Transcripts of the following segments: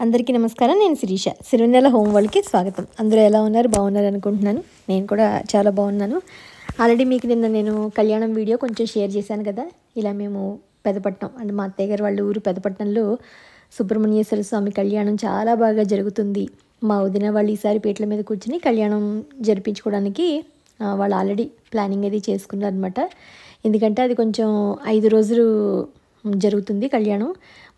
అందరికీ నమస్కారం. నేను శిరీష. సిరివెన్నెల హోమ్ వరల్డ్కి స్వాగతం. అందరూ ఎలా ఉన్నారు? బాగున్నారు అనుకుంటున్నాను. నేను కూడా చాలా బాగున్నాను. ఆల్రెడీ మీకు నిన్న నేను కళ్యాణం వీడియో కొంచెం షేర్ చేశాను కదా. ఇలా మేము పెదపట్నం అంటే మా అత్తయ్య గారు వాళ్ళ ఊరు పెదపట్నంలో సుబ్రహ్మణ్యేశ్వర స్వామి కళ్యాణం చాలా బాగా జరుగుతుంది. మా వదిన వాళ్ళు ఈసారి పీటల మీద కూర్చుని కళ్యాణం జరిపించుకోవడానికి వాళ్ళు ఆల్రెడీ ప్లానింగ్ అది చేసుకున్నారు అనమాట. ఎందుకంటే అది కొంచెం 5 రోజులు జరుగుతుంది కళ్యాణం.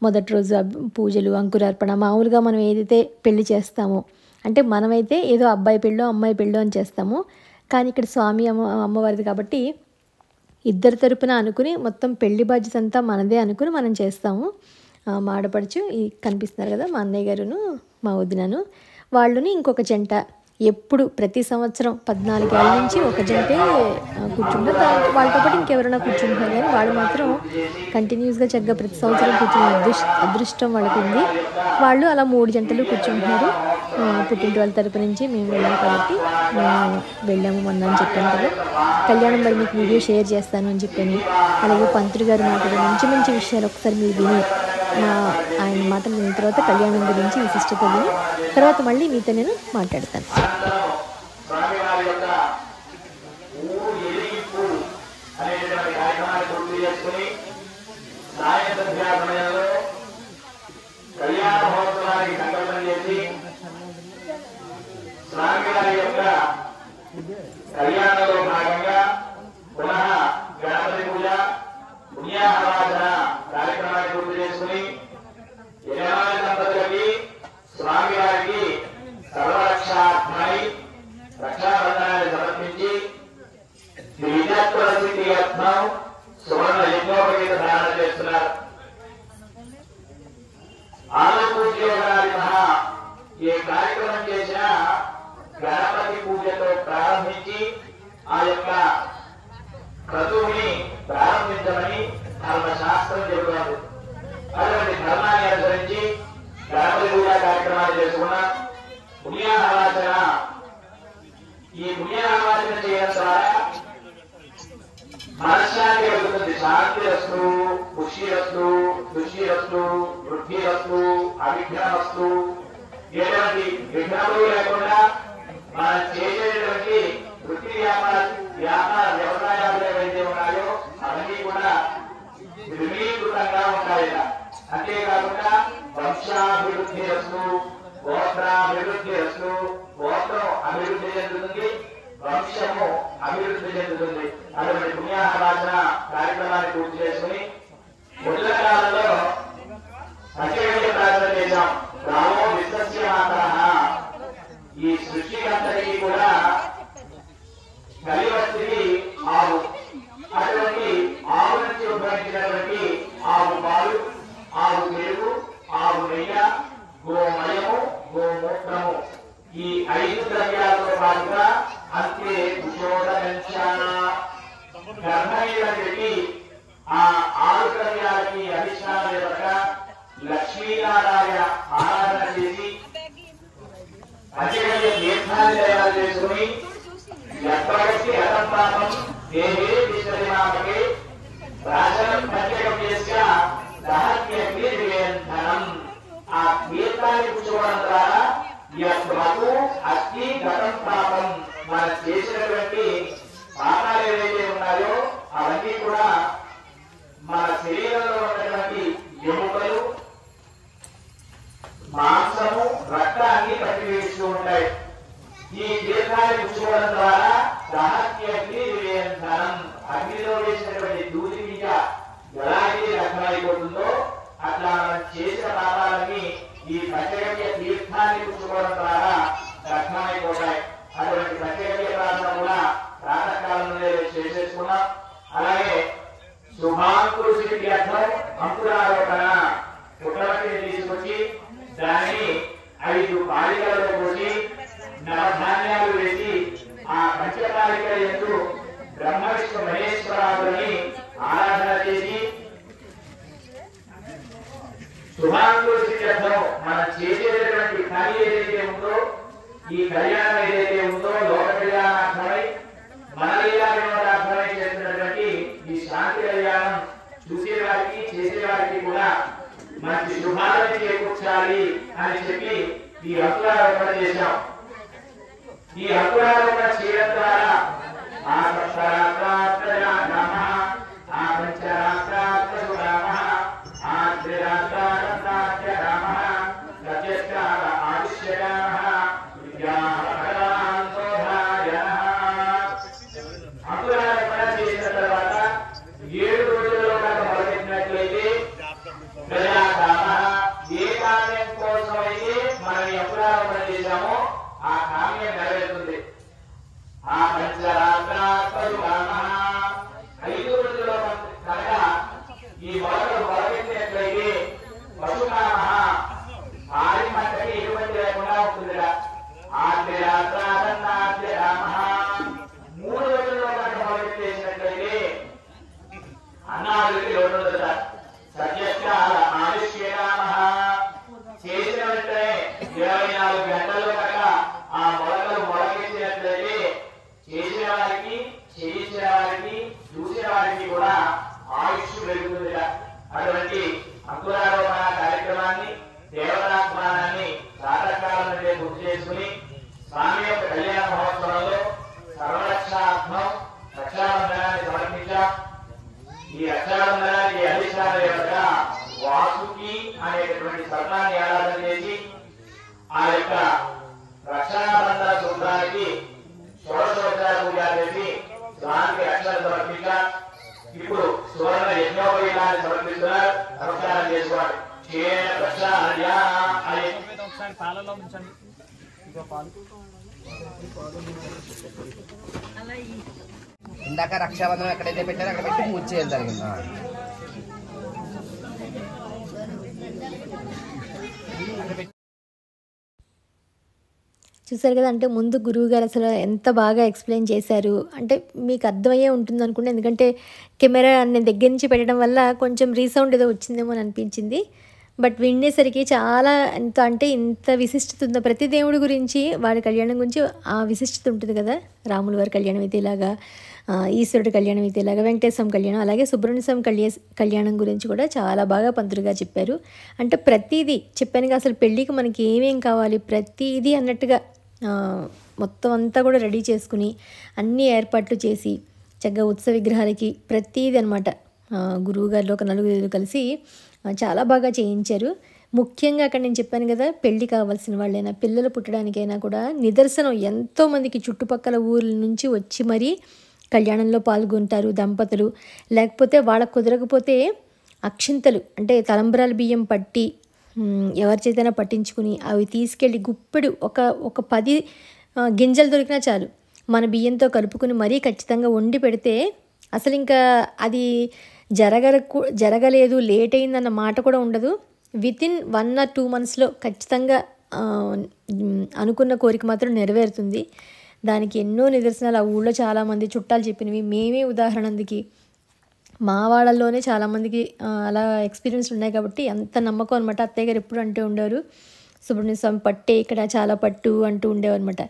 మొదటి రోజు పూజలు, అంకురార్పణ, మామూలుగా మనం ఏదైతే పెళ్లి చేస్తామో అంటే మనమైతే ఏదో అబ్బాయి పెళ్ళో అమ్మాయి పెళ్ళో అని చేస్తాము. కానీ ఇక్కడ స్వామి అమ్మవారిది కాబట్టి ఇద్దరి తరపున అనుకుని మొత్తం పెళ్లి బాధ్యత అంతా మనదే అనుకుని మనం చేస్తాము. మా ఆడపడుచు కనిపిస్తున్నారు కదా, మా అన్నయ్య గారును మా వదినను వాళ్ళని ఇంకొక జంట ఎప్పుడు ప్రతి సంవత్సరం 14 ఏళ్ళ నుంచి ఒక జంటే కూర్చుంటారు. వాళ్ళతో పాటు ఇంకెవరైనా కూర్చుంటున్నారు కానీ వాళ్ళు మాత్రం కంటిన్యూస్గా చక్కగా ప్రతి సంవత్సరం కూర్చునే అదృష్టం వాళ్ళకు ఉంది. వాళ్ళు అలా 3 జంటలు కూర్చుంటున్నారు. పుట్టింటి వాళ్ళ తరపు నుంచి మేము వెళ్ళాము కాబట్టి వెళ్ళాము మొన్న అని చెప్పాను కదా. కళ్యాణం మరి మీకు వీడియో షేర్ చేస్తాను అని చెప్పాను. అలాగే పంతులు గారు మాట్లాడే మంచి మంచి విషయాలు ఒకసారి మీరు విని ఆయన మాటలు విన్న తర్వాత కళ్యాణం గురించి విశిష్టత విని తర్వాత మళ్ళీ మీతో నేను మాట్లాడతాను. కళ్యాణంలో భాగంగా పునః గణపతి పూజ, పుణ్యాహవాచన కార్యక్రమాన్ని పూర్తి చేసుకుని యజమాని దంపతులకి స్వామి వారికి సర్వరక్షార్థమై రక్షాబంధనాన్ని సమర్పించి ద్విజత్వ సిద్ధి అర్థం సువర్ణ యజ్ఞోపగీత ధారణ చేస్తున్నారు. ఆలోపూజ్యోగాది మహా ఏ కార్యక్రమం చేసినా గణపతి పూజతో ప్రారంభించి ఆ యొక్క క్రతువుని ప్రారంభించమని ధర్మశాస్త్రం చెబుతోంది. అటువంటి ధర్మాన్ని అనుసరించి గణపతి పూజా కార్యక్రమాలు చేసుకున్నాం. పుణ్యాహవాచన, ఈ పుణ్యాహవాచన చేయడం ద్వారా మనశ్శాంతి కలుగుతుంది. శాంతిరస్తు, పుష్టిరస్తు, దుష్టిరస్తు, వృద్ధిరస్తు, అవిఘ్నమస్తు, ఎటువంటి విఘ్నములు లేకుండా మనం చేసేటువంటి వృత్తి వ్యాపార వ్యవసాయాలు ఏవైతే ఉన్నాయో అవన్నీ కూడా విలీకృతంగా ఉంటాయట. అంతేకాకుండా వంశాభివృద్ధి రస్తు, గోత్రాభివృద్ధి రస్తు, గోత్రం అభివృద్ధి చెందుతుంది, వంశము అభివృద్ధి చెందుతుంది. అటువంటి పుణ్యాహవాచన కార్యక్రమాన్ని పూర్తి చేసుకుని మొదల కాలంలో పంచగవ్య ప్రార్థన చేశాం. రామో విశ్వస్య మాతరః, ఈ సృష్టికంతటికి కూడా కలివస్తికి ఆవు. అటువంటి ఆవు నుంచి ఉద్భవించినటువంటి ఆవు పాలు, ఆవు పెరుగు, ఆవు నెయ్య, గోమయము, గోమూత్రము, ఈ 5 ద్రవ్యాలతో పాటుగా అంతే కుశోదనంచ గర్భనీయులను పెట్టి ఆ 6 ద్రవ్యాలకి అధిష్టాన దేవతగా లక్ష్మీనారాయణ ఆరాధన చేసి పంచగవ్య తీర్థాన్ని తయారు చేసుకుని ఎప్పటికీ అతం పాపం దేహే విశ్వమాపకే రాజనం పంచగవ్యస్య దహత్యగ్ని నివేదనం. ఆ తీర్థాన్ని పుచ్చుకోవడం ద్వారా యత్మకు అగ్ని గతం పాపం, మనం చేసినటువంటి పాపాలు ఏవైతే ఉన్నాయో అవన్నీ కూడా మన శరీరంలో ఉన్నటువంటి ఎముకలు, మాంసము, రక్తాన్ని పట్టివేస్తూ ఉంటాయి. ఈ తీర్థాన్ని పుచ్చుకోవడం ద్వారా దహత్యగ్ని నివేదనం, అగ్నిలో వేసినటువంటి దూది మీద ఎలా అయితే దగ్ధమైపోతుందో అట్లా మనం చేసిన పాపాలన్నీ ఈ పంచగవ్య తీర్థాన్ని పుచ్చుకోవడం ద్వారా దగ్ధమైపోతాయి. అటువంటి పంచగవ్య ప్రార్థన కూడా ప్రాతకాలంలో చేసేసుకున్నాం. అలాగే శుభాంకురుషుడికి అర్థం అంకురారోపణ, పుట్టమట్టిని తీసుకొచ్చి దానిని 5 పాలికలలో పోసి నవధాన్యాలు వేసి ఆ పంచపాలికల యందు బ్రహ్మ విష్ణు మహేశ్వరాదులని ఆరాధన చేసి శుభాంకురుషుడికి అర్థం మనం చేసేటటువంటి పని ఏదైతే ఉందో, ఈ కళ్యాణం ఏదైతే ఉందో లోక కళ్యాణార్థమై మనలీలా వినోదార్థమై చేస్తున్నటువంటి ఈ శాంతి కళ్యాణం చూసేవారికి చేసేవారికి కూడా మంచి శుభాలను చేకూర్చాలి. ఆచరించాలి అని చెప్పి ఈ హక్కులారోపణ చేశాం. ఈ హక్కులారోపణ చేయడం ద్వారా ఆ సప్తరాత్రాత్మజానామ, ఆ పంచరాత్రాత్మజునామ, ఆ త్రిరాత్రాత్మజానామ, సత్యస్కార ఆవిష్యకామ, విద్యాహరాంతోధాయనః. హక్కులారోపణ చేసిన తర్వాత 7 రోజుల్లో కనుక మొదలెట్టినట్లయితే ప్రజాకామ, ఏ కామ్యం కోసమైతే మనం ఈ హక్కులారోపణ చేశామో ఆ కామ్యం నెరవేరుతుంది. ఆ పంచరాత్రాత్మజునామ 5 రోజుల్లో కనుక ఈ మొదలు మొదలెట్టినట్లయితే పశుకామ ఆరిమంటకి ఎటువంటి లేకుండా ఉంటుంది. ఆ త్రిరాత్రాత్మజానామ 3 రోజుల్లో కనుక మొదలెట్టేసినట్లయితే అన్నాదులకి లోటు ఉండదు. సత్యస్కార ఆవిష్యకామ చేసిన వెంటనే 24 గంటల్లో కనుక ఆ మొలకలు మొలకెత్తినట్లయితే చేసిన వారికి, చేయించిన వారికి, చూసిన వారికి కూడా ఆయుష్ పెరుగుతుంది. అటువంటి అంకురారోపణ కార్యక్రమాన్ని, దేవతాత్మానాన్ని ప్రాతకాలం నుండి గుర్తు చేసుకుని స్వామి యొక్క కళ్యాణ మహోత్సవంలో సర్వరక్షార్థం రక్షాబంధనాన్ని సమర్పించాం. ఈ రక్షాబంధనానికి అధిష్టాన దేవతగా వాసుకి అనేటటువంటి సర్పాన్ని ఆరాధన చేసి ఆ యొక్క రక్షాబంధన సూత్రానికి షోడశోపచార పూజ చేసి స్వామికి రక్షణ సమర్పించాం. ఇప్పుడు సువర్ణ యజ్ఞోపవీతాన్ని సమర్పిస్తున్నారు. నమస్కారం చేసుకోవాలి. ఒకసారి పాలలో ఉంచండి. ఇందాక రక్షాబంధనం ఎక్కడైతే పెట్టారో అక్కడ పెట్టి పూజ చేయాలి జరిగింది. చూసారు కదా, అంటే ముందు గురువుగారు అసలు ఎంత బాగా ఎక్స్ప్లెయిన్ చేశారు అంటే మీకు అర్థమయ్యే ఉంటుంది అనుకుంటే, ఎందుకంటే కెమెరా నేను దగ్గర నుంచి పెట్టడం వల్ల కొంచెం రీసౌండ్ ఏదో వచ్చిందేమో అని అనిపించింది. బట్ వినేసరికి చాలా ఇంత విశిష్టత ఉందో. ప్రతి దేవుడి గురించి వాడి కళ్యాణం గురించి ఆ విశిష్టత ఉంటుంది కదా. రాముల వారి కళ్యాణం అయితే ఇలాగా, ఈశ్వరుడి కళ్యాణం అయితే ఇలాగా, వెంకటేశ్వర కళ్యాణం, అలాగే సుబ్రహ్మణ్య స్వామి కళ్యాణం గురించి కూడా చాలా బాగా పంతులుగా చెప్పారు. అంటే ప్రతిదీ చెప్పానుగా, అసలు పెళ్ళికి మనకి ఏమేం కావాలి ప్రతిదీ అన్నట్టుగా మొత్తం అంతా కూడా రెడీ చేసుకుని అన్ని ఏర్పాట్లు చేసి చక్కగా ఉత్సవ విగ్రహాలకి ప్రతిదీ అనమాట గురువుగారిలో ఒక 4 కలిసి చాలా బాగా చేయించారు. ముఖ్యంగా అక్కడ నేను చెప్పాను కదా, పెళ్ళి కావాల్సిన వాళ్ళైనా పిల్లలు పుట్టడానికైనా కూడా నిదర్శనం ఎంతోమందికి చుట్టుపక్కల ఊర్ల నుంచి వచ్చి మరీ కళ్యాణంలో పాల్గొంటారు దంపతులు. లేకపోతే వాళ్ళకు కుదరకపోతే అక్షింతలు అంటే తలంబ్రాల బియ్యం పట్టి ఎవరి చేతైనా పట్టించుకుని అవి తీసుకెళ్ళి గుప్పెడు ఒక 10 గింజలు దొరికినా చాలు మన బియ్యంతో కలుపుకుని మరీ ఖచ్చితంగా వండి పెడితే అసలు ఇంకా అది జరగలేదు, లేట్ అయిందన్న మాట కూడా ఉండదు. వితిన్ 1 or 2 monthsలో ఖచ్చితంగా అనుకున్న కోరిక మాత్రం నెరవేరుతుంది. దానికి ఎన్నో నిదర్శనాలు ఆ ఊళ్ళో చాలామంది చుట్టాలు చెప్పినవి, మేమే ఉదాహరణ. అందుకు మా వాళ్ళల్లోనే చాలామందికి అలా ఎక్స్పీరియన్స్ ఉన్నాయి కాబట్టి అంత నమ్మకం అనమాట. అత్తయ్య గారు ఎప్పుడు అంటూ ఉండేవారు, సుబ్రహ్మణ్య స్వామి పట్టే ఇక్కడ చాలా పట్టు అంటూ ఉండేవన్నమాట.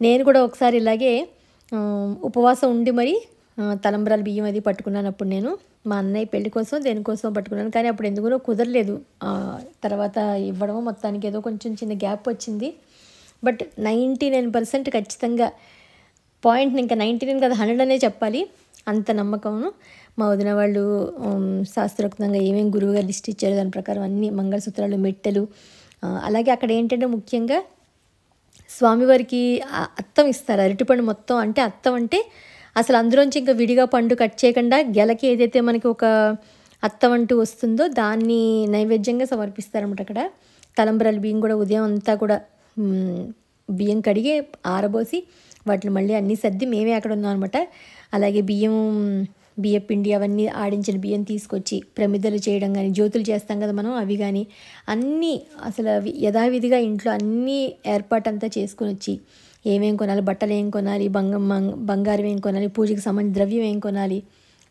నేను కూడా ఒకసారి ఇలాగే ఉపవాసం ఉండి మరి తలంబ్రాల బియ్యం అది పట్టుకున్నాను. అప్పుడు నేను మా అన్నయ్య పెళ్లి కోసం దేనికోసం పట్టుకున్నాను, కానీ అప్పుడు ఎందుకునో కుదరలేదు. తర్వాత ఇవ్వడమో మొత్తానికి ఏదో కొంచెం చిన్న గ్యాప్ వచ్చింది. బట్ 99% ఖచ్చితంగా పాయింట్ ఇంకా 99 కదా 100 అనే చెప్పాలి. అంత నమ్మకము. మా వదిన వాళ్ళు శాస్త్రోక్తంగా ఏమేమి గురువుగారు లిస్ట్ ఇచ్చారో దాని ప్రకారం అన్ని మంగళసూత్రాలు, మెట్టెలు, అలాగే అక్కడ ఏంటంటే ముఖ్యంగా స్వామివారికి అత్తం ఇస్తారు, అరటిపండు మొత్తం. అంటే అత్తం అంటే అసలు అందులోంచి ఇంకా విడిగా పండు కట్ చేయకుండా గెలకి ఏదైతే మనకి ఒక అత్తం అంటూ వస్తుందో దాన్ని నైవేద్యంగా సమర్పిస్తారన్నమాట. అక్కడ తలంబ్రాల బియ్యం కూడా ఉదయం అంతా కూడా బియ్యం కడిగి ఆరబోసి వాటిని మళ్ళీ అన్నీ సర్ది మేమే అక్కడ ఉన్నాం అనమాట. అలాగే బియ్య పిండి అవన్నీ ఆడించిన బియ్యం తీసుకొచ్చి ప్రమిదలు చేయడం కానీ, జ్యోతులు చేస్తాం కదా మనం, అవి కానీ అన్నీ అసలు యథావిధిగా ఇంట్లో అన్నీ ఏర్పాటు అంతా చేసుకొని వచ్చి ఏమేం కొనాలి, బట్టలు ఏం కొనాలి, బంగారం ఏం కొనాలి, పూజకి సంబంధించిన ద్రవ్యం ఏం కొనాలి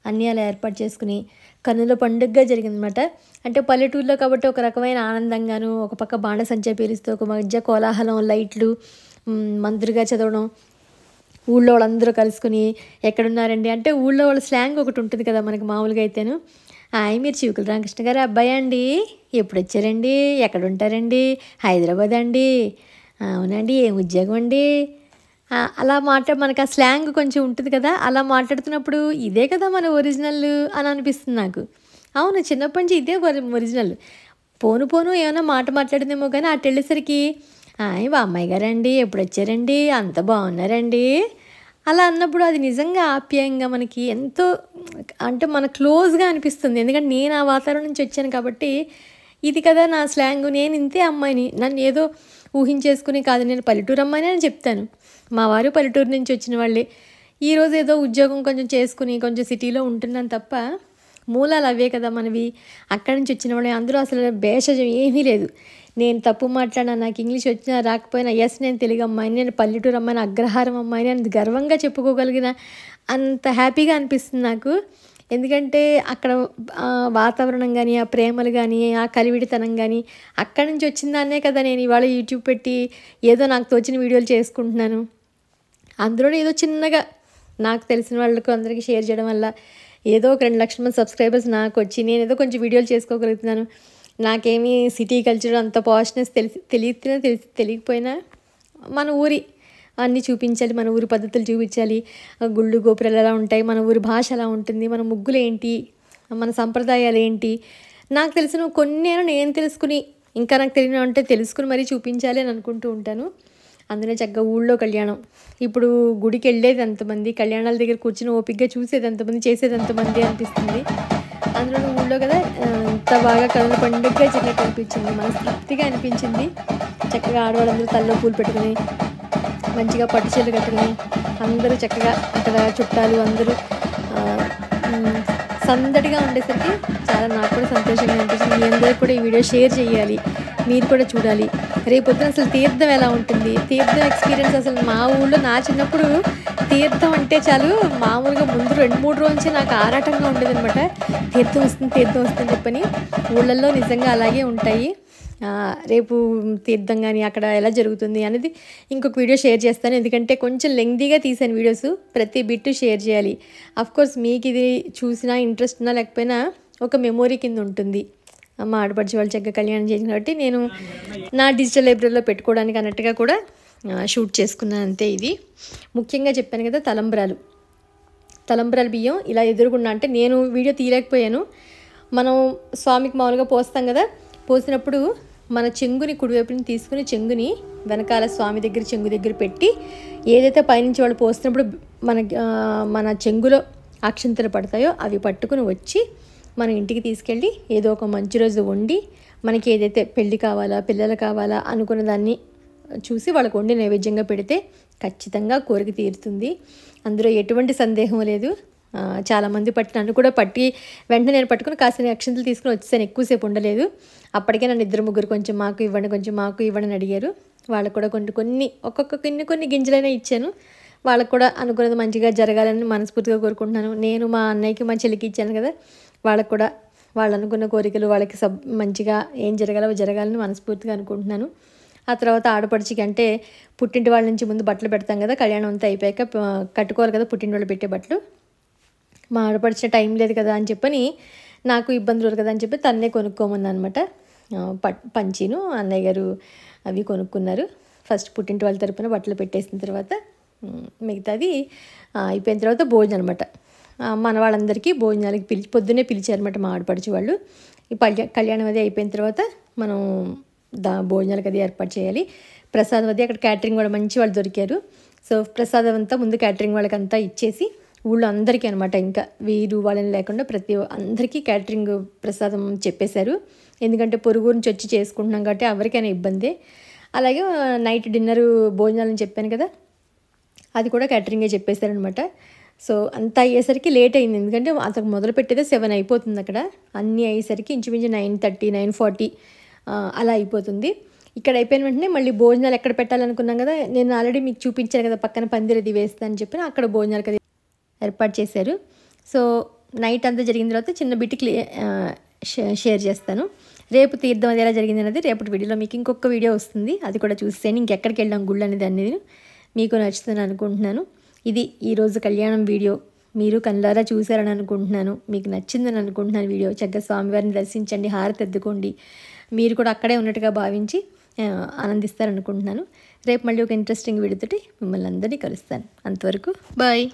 అన్నీ అలా ఏర్పాటు చేసుకుని కన్నుల పండుగగా జరిగిందనమాట. అంటే పల్లెటూరులో కాబట్టి ఒక రకమైన ఆనందంగాను, ఒక పక్క బాణసంచా పేరుస్తూ ఒక మధ్య కోలాహలం, లైట్లు, మంత్రుగా చదవడం, ఊళ్ళో వాళ్ళందరూ కలుసుకుని ఎక్కడున్నారండి అంటే ఊళ్ళో వాళ్ళ స్లాంగ్ ఒకటి ఉంటుంది కదా మనకి మామూలుగా అయితేను. మీరు చివుకుల రామకృష్ణ గారు అబ్బాయి అండి? ఎప్పుడు వచ్చారండి? ఎక్కడ ఉంటారండి? హైదరాబాద్ అండి? అవునండి. ఏం ఉద్యోగం అండి? అలా మనకు ఆ స్లాంగ్ కొంచెం ఉంటుంది కదా, అలా మాట్లాడుతున్నప్పుడు ఇదే కదా మన ఒరిజినల్ అని అనిపిస్తుంది నాకు. అవును, చిన్నప్పటి నుంచి ఇదే ఒరిజినల్. పోను ఏమైనా మాట మాట్లాడిందేమో కానీ అటు వెళ్ళేసరికి అమ్మాయి గారండి ఎప్పుడు వచ్చారండి, అంత బాగున్నారండి అలా అన్నప్పుడు అది నిజంగా ఆప్యాయంగా మనకి ఎంతో అంటే మన క్లోజ్గా అనిపిస్తుంది. ఎందుకంటే నేను ఆ వాతావరణం నుంచి వచ్చాను కాబట్టి ఇది కదా నా స్లాంగ్. నేను ఇంతే అమ్మాయిని, నన్ను ఏదో ఊహించేసుకుని కాదు, నేను పల్లెటూరు అమ్మాయిని అని చెప్తాను. మా వారు పల్లెటూరు నుంచి వచ్చిన వాళ్ళే. ఈరోజు ఏదో ఉద్యోగం కొంచెం చేసుకుని కొంచెం సిటీలో ఉంటున్నాను తప్ప మూలాలు అవే కదా మనవి. అక్కడి నుంచి వచ్చిన వాళ్ళే. అందరూ అసలు భేషజం ఏమీ లేదు. నేను తప్పు మాట్లాడినా, నాకు ఇంగ్లీష్ వచ్చినా రాకపోయినా నేను తెలుగు అమ్మాయిని, నేను పల్లెటూరు అమ్మాయిని, అగ్రహారం అమ్మాయిని అని గర్వంగా చెప్పుకోగలిగిన అంత హ్యాపీగా అనిపిస్తుంది నాకు. ఎందుకంటే అక్కడ వాతావరణం కానీ, ఆ ప్రేమలు కానీ, ఆ కలివిడితనం కానీ అక్కడి నుంచి వచ్చిన దాన్నే కదా నేను ఇవాళ యూట్యూబ్ పెట్టి ఏదో నాకు తోచిన వీడియోలు చేసుకుంటున్నాను. అందులో ఏదో చిన్నగా నాకు తెలిసిన వాళ్ళకు అందరికీ షేర్ చేయడం వల్ల ఏదో ఒక 2 లక్షల మంది సబ్స్క్రైబర్స్ నాకు వచ్చి నేను ఏదో కొంచెం వీడియోలు చేసుకోగలుగుతున్నాను. నాకేమీ సిటీ కల్చర్ అంత పాష్నెస్ తెలియకపోయినా మన ఊరి అన్నీ చూపించాలి, మన ఊరి పద్ధతులు చూపించాలి. గుళ్ళు గోపురాలు ఎలా ఉంటాయి, మన ఊరి భాష ఎలా ఉంటుంది, మన ముగ్గులు ఏంటి, మన సంప్రదాయాలు ఏంటి, నాకు తెలిసిన కొన్ని నేను తెలుసుకుని ఇంకా నాకు తెలియని అంటే తెలుసుకుని మరీ చూపించాలి అని అనుకుంటూ ఉంటాను. అందులో చక్కగా ఊళ్ళో కళ్యాణం, ఇప్పుడు గుడికి వెళ్ళేది ఎంతమంది, కళ్యాణాల దగ్గర కూర్చుని ఓపికగా చూసేది ఎంతమంది, చేసేది ఎంతమంది అనిపిస్తుంది. అందులో ఊళ్ళో కదా ఎంత బాగా కళ్ళ పండుగగా జరిగినట్టు అనిపించింది, మనస్తృప్తిగా అనిపించింది. చక్కగా ఆడవాళ్ళందరూ తలలో పూలు పెట్టుకుని మంచిగా పట్టు చీరలు కట్టుకుని అందరూ చక్కగా అక్కడ చుట్టాలు అందరూ సందడిగా ఉండేసరికి చాలా నాకు కూడా సంతోషంగా అనిపించింది. మీ అందరికీ కూడా ఈ వీడియో షేర్ చేయాలి, మీరు కూడా చూడాలి. రేపొద్దున అసలు తీర్థం ఎలా ఉంటుంది, తీర్థం ఎక్స్పీరియన్స్ అసలు మా ఊళ్ళో నా చిన్నప్పుడు తీర్థం అంటే చాలు మామూలుగా ముందు 2-3 రోజు నుంచి నాకు ఆరాటంగా ఉండేదనమాట. తీర్థం వస్తుంది చెప్పని. ఊళ్ళల్లో నిజంగా అలాగే ఉంటాయి. రేపు తీర్థం కానీ అక్కడ ఎలా జరుగుతుంది అనేది ఇంకొక వీడియో షేర్ చేస్తాను. ఎందుకంటే కొంచెం లెంగ్దీగా తీసాను వీడియోస్, ప్రతి బిట్టు షేర్ చేయాలి. అఫ్కోర్స్ మీకు ఇది చూసినా ఇంట్రెస్ట్ ఉన్నా లేకపోయినా ఒక మెమొరీ కింద ఉంటుంది. మా ఆడపడిచి వాళ్ళు చక్కగా కళ్యాణం చేసిన కాబట్టి నేను నా డిజిటల్ లైబ్రరీలో పెట్టుకోవడానికి అన్నట్టుగా కూడా షూట్ చేసుకున్నాను అంతే. ఇది ముఖ్యంగా చెప్పాను కదా, తలంబ్రాల బియ్యం ఇలా ఎదురుగుండా అంటే నేను వీడియో తీయలేకపోయాను. మనం స్వామికి మామూలుగా పోస్తాం కదా, పోసినప్పుడు మన చెంగుని కుడివైపుని తీసుకుని చెంగుని వెనకాల స్వామి దగ్గర చెంగు దగ్గర పెట్టి ఏదైతే పైనుంచి వాళ్ళు పోసినప్పుడు మన చెంగులో అక్షంతలు పడతాయో అవి పట్టుకుని వచ్చి మన ఇంటికి తీసుకెళ్ళి ఏదో ఒక మంచి రోజు వండి మనకి ఏదైతే పెళ్ళి కావాలా పిల్లలు కావాలా అనుకున్న దాన్ని చూసి వాళ్ళకు వండి నైవేద్యంగా పెడితే ఖచ్చితంగా కోరిక తీరుతుంది. అందులో ఎటువంటి సందేహం లేదు. చాలామంది నన్ను కూడా వెంటనే నేను పట్టుకుని కాసిన అక్షంతలు తీసుకుని వచ్చేసాను. ఎక్కువసేపు ఉండలేదు. అప్పటికే నన్ను 2-3 కొంచెం మాకు ఇవ్వండి అని అడిగారు. వాళ్ళకు కూడా కొన్ని గింజలైనా ఇచ్చాను. వాళ్ళకు కూడా అనుకున్నది మంచిగా జరగాలని మనస్ఫూర్తిగా కోరుకుంటున్నాను. నేను మా అన్నయ్యకి మా చెల్లికి ఇచ్చాను కదా, వాళ్ళకు కూడా వాళ్ళు అనుకున్న కోరికలు వాళ్ళకి మంచిగా ఏం జరగాలని మనస్ఫూర్తిగా అనుకుంటున్నాను. ఆ తర్వాత ఆడపడిచికి అంటే పుట్టింటి వాళ్ళ నుంచి ముందు బట్టలు పెడతాం కదా, కళ్యాణం అంతా అయిపోయాక కట్టుకోవాలి కదా పుట్టింటి వాళ్ళు పెట్టే బట్టలు. మా ఆడపడిచిన టైం లేదు కదా అని చెప్పని, నాకు ఇబ్బందులు కదా అని చెప్పి తన్నే కొనుక్కోమన్నా అనమాట. పంచిను అన్నయ్య గారు అవి కొనుక్కున్నారు. ఫస్ట్ పుట్టింటి వాళ్ళ తరపున బట్టలు పెట్టేసిన తర్వాత మిగతాది అయిపోయిన తర్వాత భోజనం అనమాట. మన వాళ్ళందరికీ భోజనాలకి పొద్దున్నే పిలిచారనమాట మా ఆడపడిచి వాళ్ళు. ఈ కళ్యాణం అది అయిపోయిన తర్వాత మనం భోజనాలకు అది ఏర్పాటు చేయాలి. ప్రసాదం అది అక్కడ క్యాటరింగ్ వాళ్ళు మంచి వాళ్ళు దొరికారు. సో ప్రసాదం అంతా ముందు క్యాటరింగ్ వాళ్ళకి అంతా ఇచ్చేసి ఊళ్ళో అందరికీ అనమాట, ఇంకా వీరు వాళ్ళని లేకుండా అందరికీ క్యాటరింగ్ ప్రసాదం చెప్పేశారు. ఎందుకంటే పొరుగు నుంచి వచ్చి చేసుకుంటున్నాం కాబట్టి ఎవరికైనా ఇబ్బందే. అలాగే నైట్ డిన్నర్ భోజనాలని చెప్పాను కదా, అది కూడా క్యాటరింగే చెప్పేశారనమాట. సో అంతా అయ్యేసరికి లేట్ అయింది. ఎందుకంటే అతను మొదలు పెట్టేదే 7 అయిపోతుంది. అక్కడ అన్నీ అయ్యేసరికి ఇంచుమించు 9:30, 9:40 అలా అయిపోతుంది. ఇక్కడ అయిపోయిన వెంటనే మళ్ళీ భోజనాలు ఎక్కడ పెట్టాలనుకున్నాం కదా, నేను ఆల్రెడీ మీకు చూపించాను కదా పక్కన పందిరది వేస్తా అని చెప్పి అక్కడ భోజనాలకు అది ఏర్పాటు చేశారు. సో నైట్ అంతా జరిగిన తర్వాత చిన్న బిట్ షేర్ చేస్తాను. రేపు తీర్థం అది ఎలా జరిగింది అనేది రేపటి వీడియోలో మీకు ఇంకొక వీడియో వస్తుంది, అది కూడా చూసేయండి. ఇంకెక్కడికి వెళ్ళాం గుళ్ళు అనేది మీకు నచ్చుతుంది అనుకుంటున్నాను. ఇది ఈరోజు కళ్యాణం వీడియో మీరు కళ్ళారా చూశారని అనుకుంటున్నాను. మీకు నచ్చిందని అనుకుంటున్నాను వీడియో. చక్కగా స్వామివారిని దర్శించండి, హారతి ఎత్తుకోండి. మీరు కూడా అక్కడే ఉన్నట్టుగా భావించి ఆనందిస్తారనుకుంటున్నాను. రేపు మళ్ళీ ఒక ఇంట్రెస్టింగ్ వీడియోతోటి మిమ్మల్ని అందరినీ కలుస్తాను. అంతవరకు బాయ్.